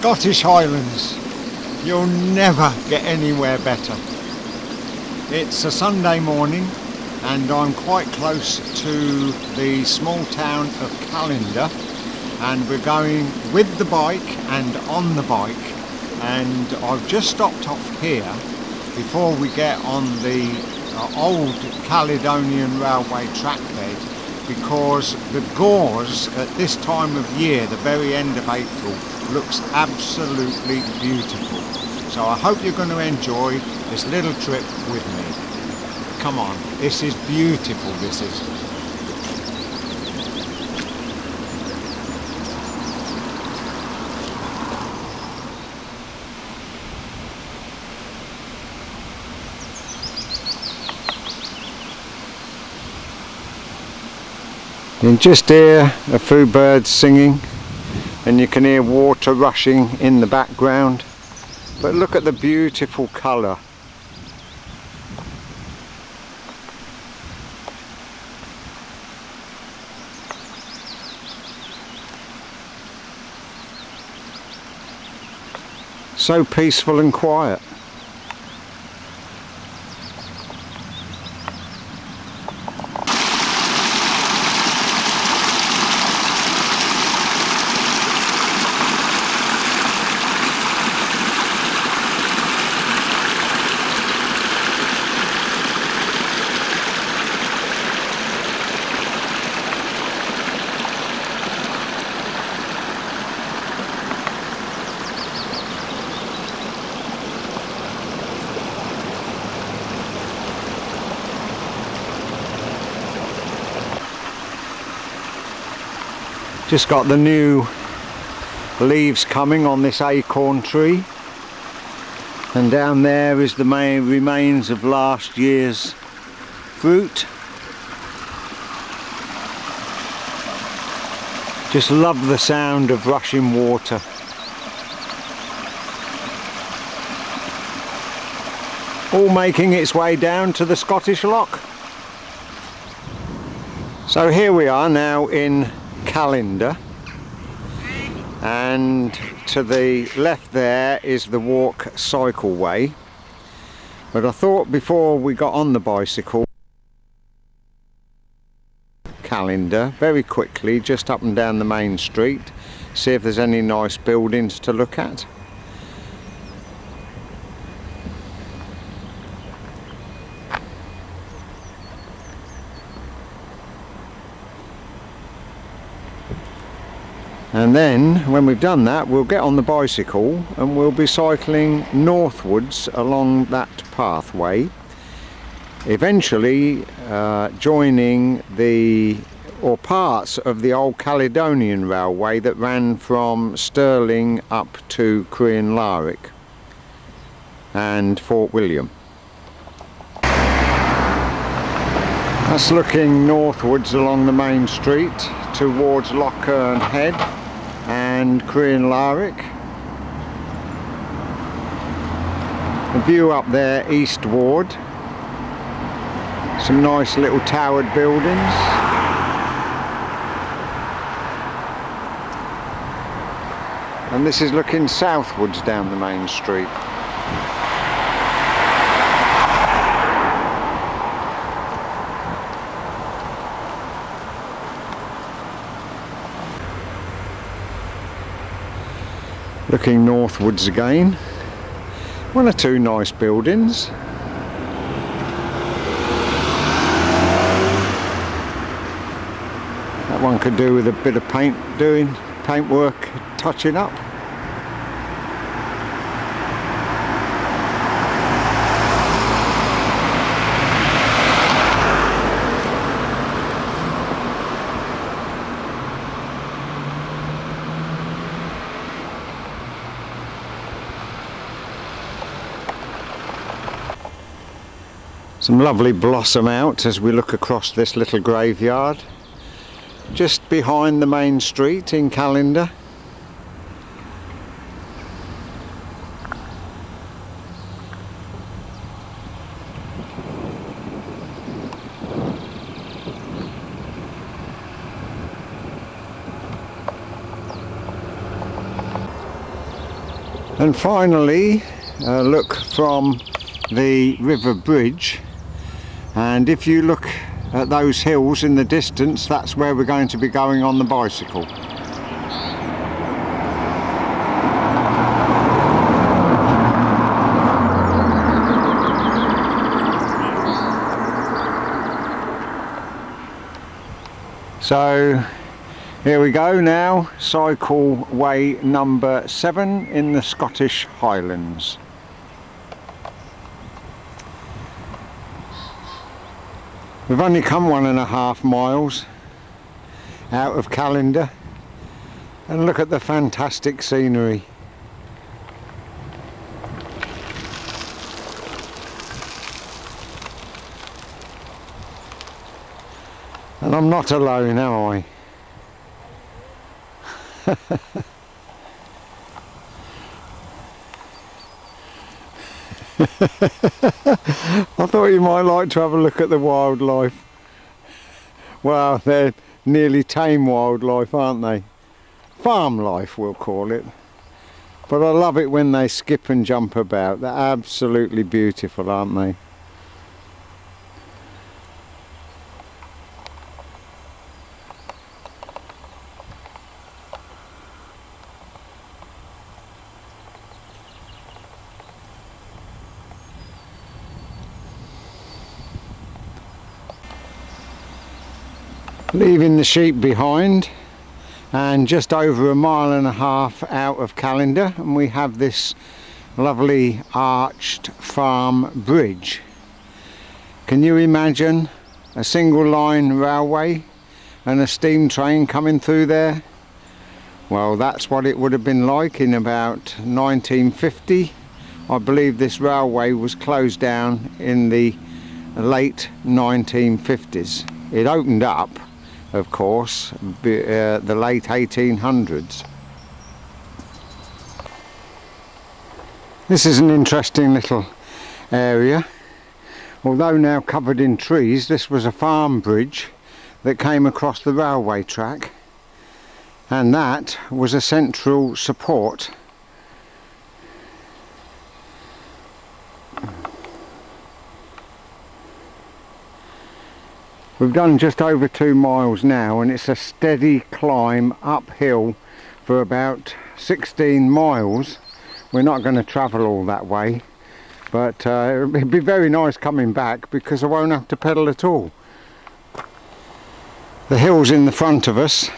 Scottish Highlands. You'll never get anywhere better. It's a Sunday morning and I'm quite close to the small town of Callender, and we're going with the bike and on the bike, and I've just stopped off here before we get on the old Caledonian Railway track bed, because the gorse at this time of year, the very end of April, looks absolutely beautiful. So I hope you're going to enjoy this little trip with me. Come on, this is beautiful, this is. You can just hear a few birds singing, and you can hear water rushing in the background, but look at the beautiful colour. So peaceful and quiet. Just got the new leaves coming on this acorn tree, and down there is the main remains of last year's fruit. Just love the sound of rushing water. All making its way down to the Scottish Loch. So here we are now in Callender, and to the left there is the walk cycleway, but I thought before we got on the bicycle, Callender very quickly, just up and down the main street, see if there's any nice buildings to look at. And then when we've done that, we'll get on the bicycle and we'll be cycling northwards along that pathway, eventually joining parts of the old Caledonian Railway that ran from Stirling up to Callender and Fort William. That's looking northwards along the main street towards Lochern Head and Callender. The view up there eastward, some nice little towered buildings. And this is looking southwards down the main street. Looking northwards again, one or two nice buildings. That one could do with a bit of paintwork touching up. Some lovely blossom out as we look across this little graveyard just behind the main street in Callender. And finally, a look from the river bridge, and if you look at those hills in the distance, that's where we're going to be going on the bicycle. So here we go now, cycle way number 7 in the Scottish Highlands. We've only come 1.5 miles out of Callender, and look at the fantastic scenery. And I'm not alone, am I? I thought you might like to have a look at the wildlife. Well, they're nearly tame wildlife, aren't they? Farm life, we'll call it. But I love it when they skip and jump about. They're absolutely beautiful, aren't they? Leaving the sheep behind, and just over 1.5 miles out of Callender, and we have this lovely arched farm bridge. Can you imagine a single line railway and a steam train coming through there? Well, that's what it would have been like in about 1950. I believe this railway was closed down in the late 1950s. It opened up, of course, the late 1800s. This is an interesting little area. Although now covered in trees, this was a farm bridge that came across the railway track, and that was a central support. We've done just over 2 miles now, and it's a steady climb uphill for about 16 miles. We're not going to travel all that way, but it'd be very nice coming back because I won't have to pedal at all. The hills in the front of us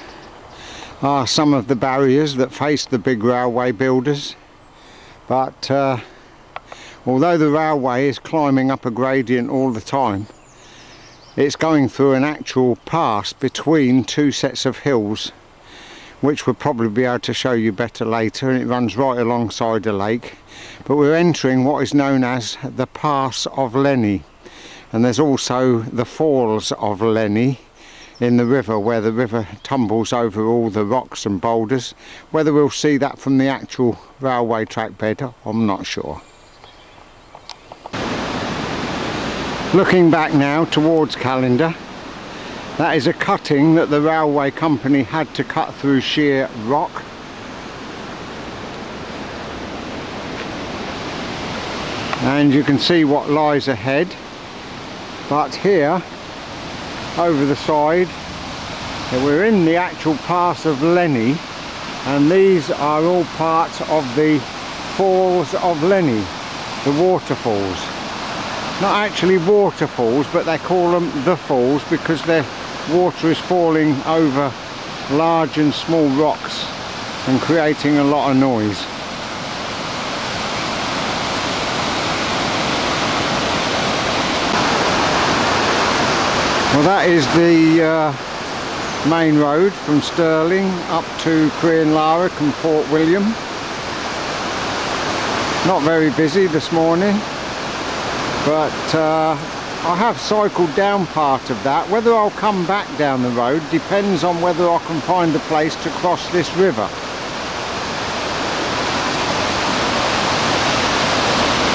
are some of the barriers that face the big railway builders, but although the railway is climbing up a gradient all the time, it's going through an actual pass between 2 sets of hills, which we'll probably be able to show you better later, and it runs right alongside the lake. But we're entering what is known as the Pass of Leny, and there's also the Falls of Leny in the river, where the river tumbles over all the rocks and boulders. Whether we'll see that from the actual railway track bed, I'm not sure. Looking back now towards Callender, that is a cutting that the railway company had to cut through sheer rock. And you can see what lies ahead. But here, over the side, we're in the actual Pass of Leny, and these are all parts of the Falls of Leny, the waterfalls. Not actually waterfalls, but they call them the falls because their water is falling over large and small rocks and creating a lot of noise. Well, that is the main road from Stirling up to Crianlarich and Fort William. Not very busy this morning, but I have cycled down part of that. Whether I'll come back down the road depends on whether I can find a place to cross this river.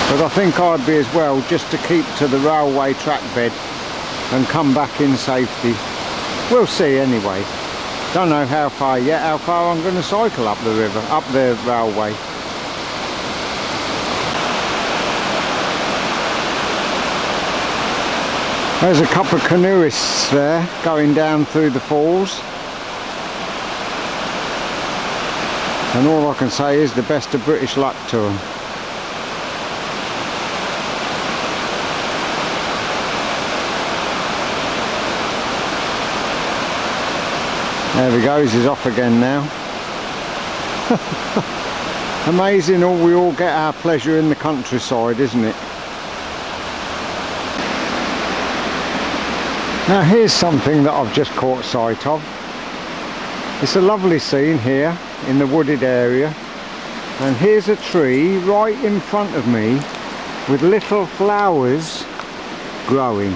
But I think I'd be as well just to keep to the railway track bed and come back in safety. We'll see anyway. Don't know how far yet, how far I'm going to cycle up the river, up the railway. There's a couple of canoeists there going down through the falls. And all I can say is the best of British luck to them. There he goes, he's off again now. Amazing how we all get our pleasure in the countryside, isn't it? Now here's something that I've just caught sight of. It's a lovely scene here in the wooded area, and here's a tree right in front of me with little flowers growing.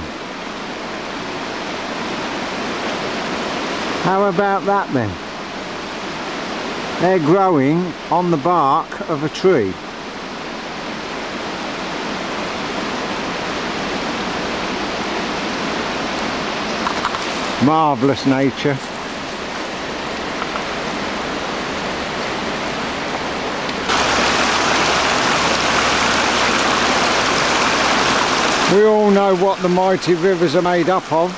How about that then? They're growing on the bark of a tree. Marvellous nature. We all know what the mighty rivers are made up of.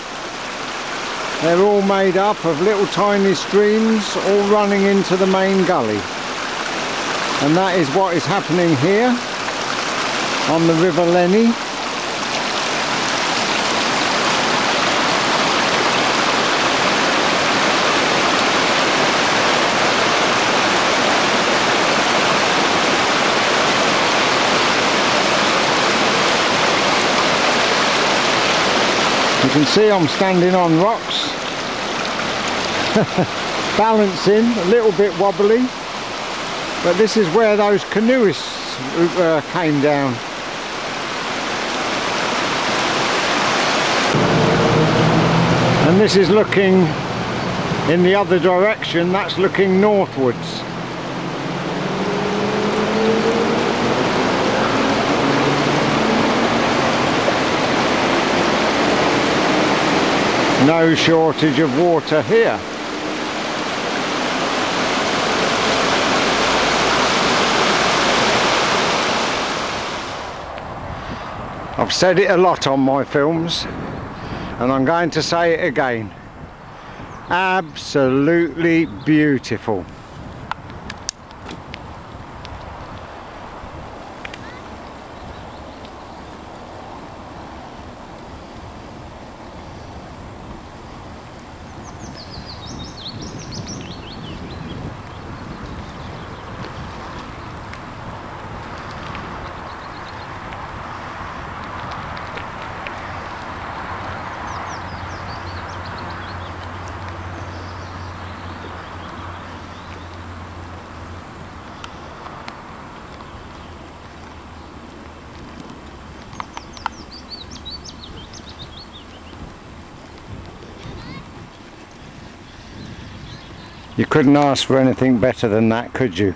They're all made up of little tiny streams all running into the main gully. And that is what is happening here on the River Leny. You can see I'm standing on rocks, balancing, a little bit wobbly, but this is where those canoeists came down. And this is looking in the other direction, that's looking northwards. No shortage of water here. I've said it a lot on my films, and I'm going to say it again. Absolutely beautiful. You couldn't ask for anything better than that, could you?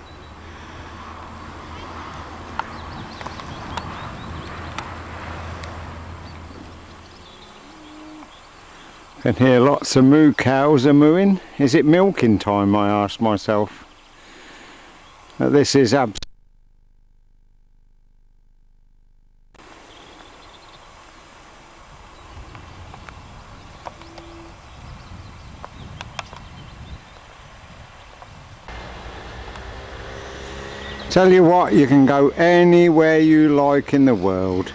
I can hear lots of moo cows are mooing. Is it milking time, I asked myself. But this is absolutely... Tell you what, you can go anywhere you like in the world.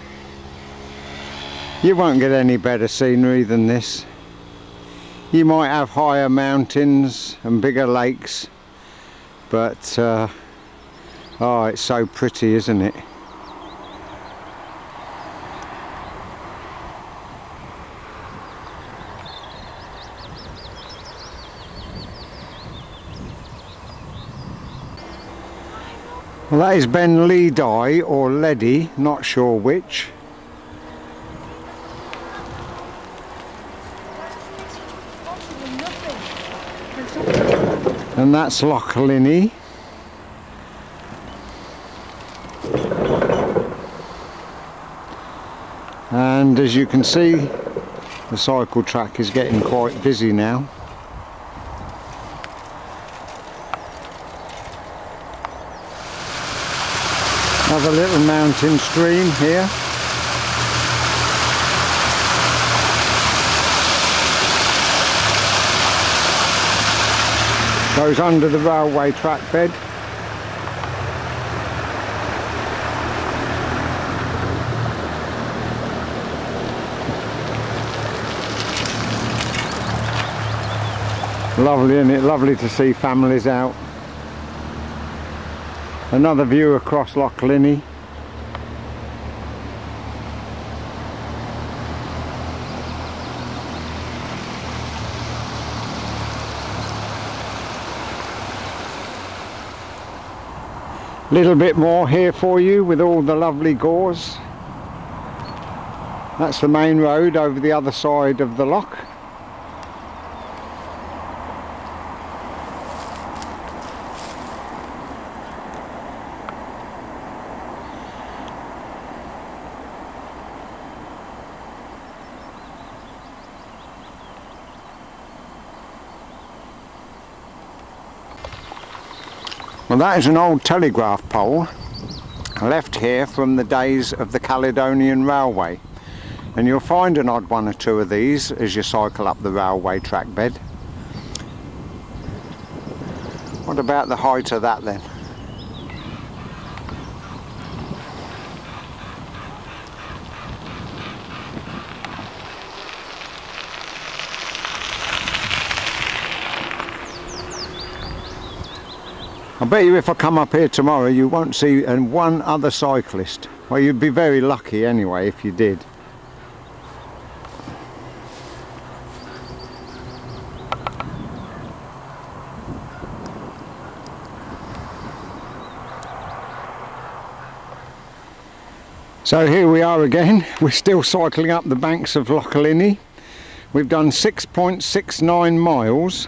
You won't get any better scenery than this. You might have higher mountains and bigger lakes, but oh, it's so pretty, isn't it? Well, that is Ben Ledy or Ledy, not sure which. And that's Loch Leny. And as you can see, the cycle track is getting quite busy now. Another little mountain stream here. Goes under the railway track bed. Lovely, isn't it? Lovely to see families out. Another view across Leny. Little bit more here for you with all the lovely gorse. That's the main road over the other side of the loch. Well, that is an old telegraph pole left here from the days of the Caledonian Railway, and you'll find an odd one or two of these as you cycle up the railway track bed. What about the height of that then? I bet you if I come up here tomorrow you won't see one other cyclist. Well, you'd be very lucky anyway if you did. So here we are again. We're still cycling up the banks of Loch Leny. We've done 6.69 miles.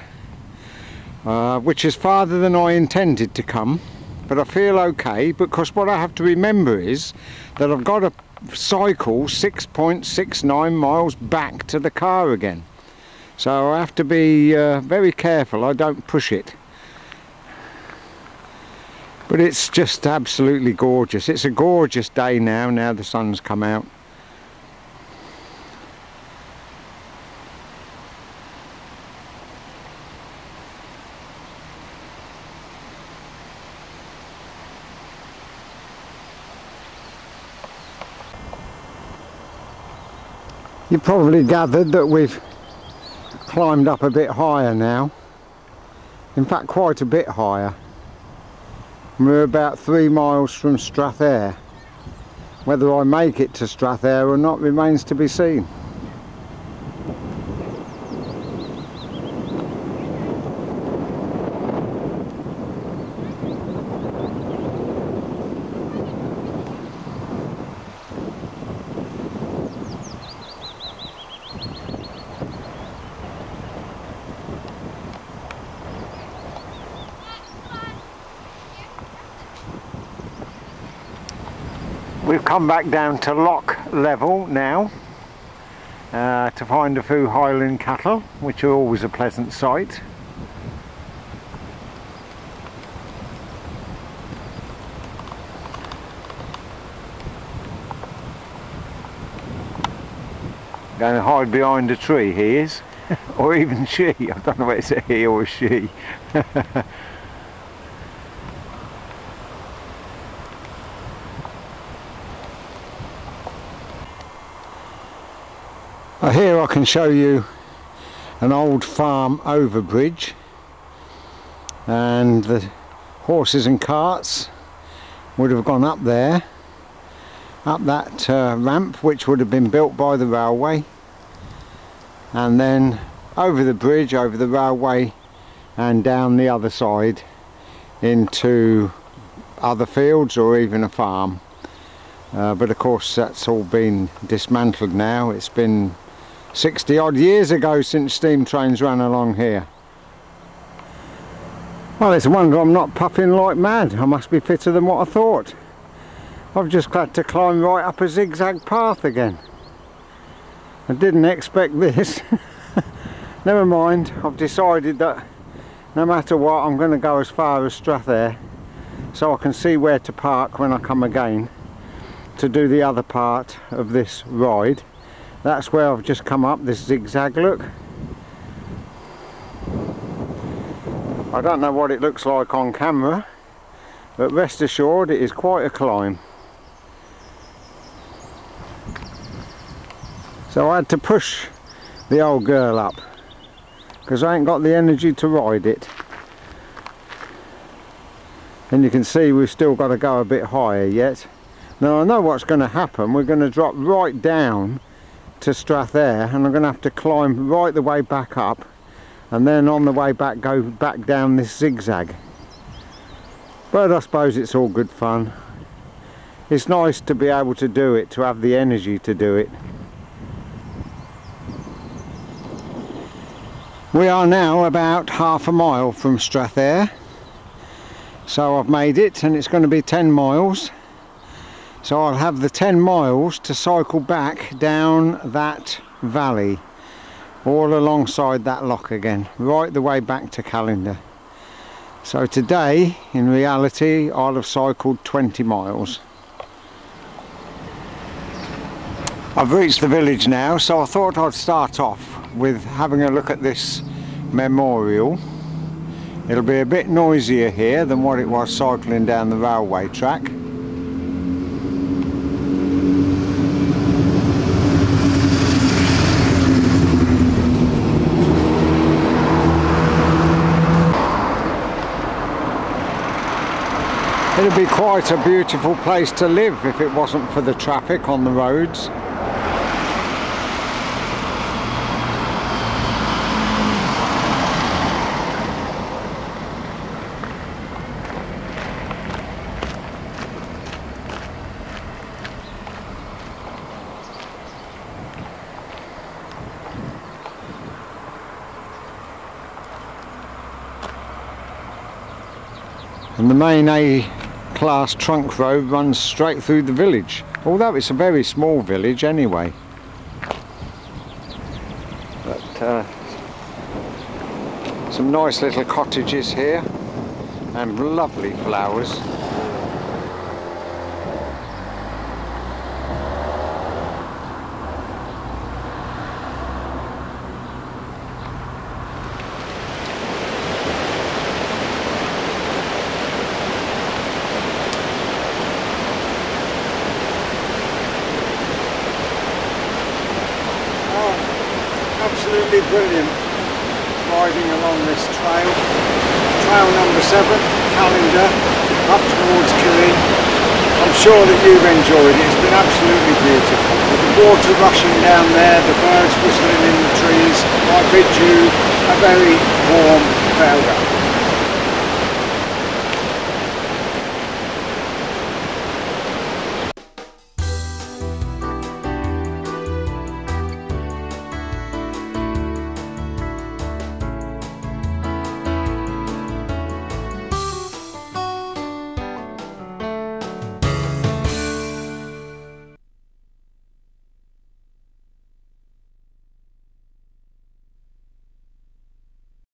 Which is farther than I intended to come, but I feel okay because what I have to remember is that I've got to cycle 6.69 miles back to the car again, so I have to be very careful I don't push it. But it's just absolutely gorgeous. It's a gorgeous day now the sun's come out. You probably gathered that we've climbed up a bit higher now. In fact, quite a bit higher. We're about 3 miles from Strathyre. Whether I make it to Strathyre or not remains to be seen. We've come back down to loch level now to find a few Highland cattle, which are always a pleasant sight. Going to hide behind a tree, he is, or even she. I don't know whether it's a he or a she. Here I can show you an old farm overbridge, and the horses and carts would have gone up there, up that ramp which would have been built by the railway, and then over the bridge, over the railway, and down the other side into other fields or even a farm. But of course that's all been dismantled now. It's been 60 odd years ago since steam trains ran along here. Well, it's a wonder I'm not puffing like mad. I must be fitter than what I thought. I've just had to climb right up a zigzag path again. I didn't expect this. Never mind, I've decided that no matter what I'm going to go as far as Strathyre so I can see where to park when I come again to do the other part of this ride. That's where I've just come up this zigzag, look. I don't know what it looks like on camera, but rest assured it is quite a climb. So I had to push the old girl up because I ain't got the energy to ride it. And you can see we've still got to go a bit higher yet. Now I know what's going to happen. We're going to drop right down to Strathyre and I'm going to have to climb right the way back up, and then on the way back go back down this zigzag. But I suppose it's all good fun. It's nice to be able to do it, to have the energy to do it. We are now about half a mile from Strathyre, so I've made it, and it's going to be 10 miles. So I'll have the 10 miles to cycle back down that valley, all alongside that lock again, right the way back to Callender. So today, in reality, I'll have cycled 20 miles. I've reached the village now, so I thought I'd start off with having a look at this memorial. It'll be a bit noisier here than what it was cycling down the railway track. It'd be quite a beautiful place to live if it wasn't for the traffic on the roads. And the main A-class trunk road runs straight through the village, although it's a very small village anyway. But some nice little cottages here and lovely flowers. Absolutely brilliant riding along this trail. Trail number 7, Callender, up towards Leny. I'm sure that you've enjoyed it. It's been absolutely beautiful. With the water rushing down there, the birds whistling in the trees, I bid you a very warm farewell.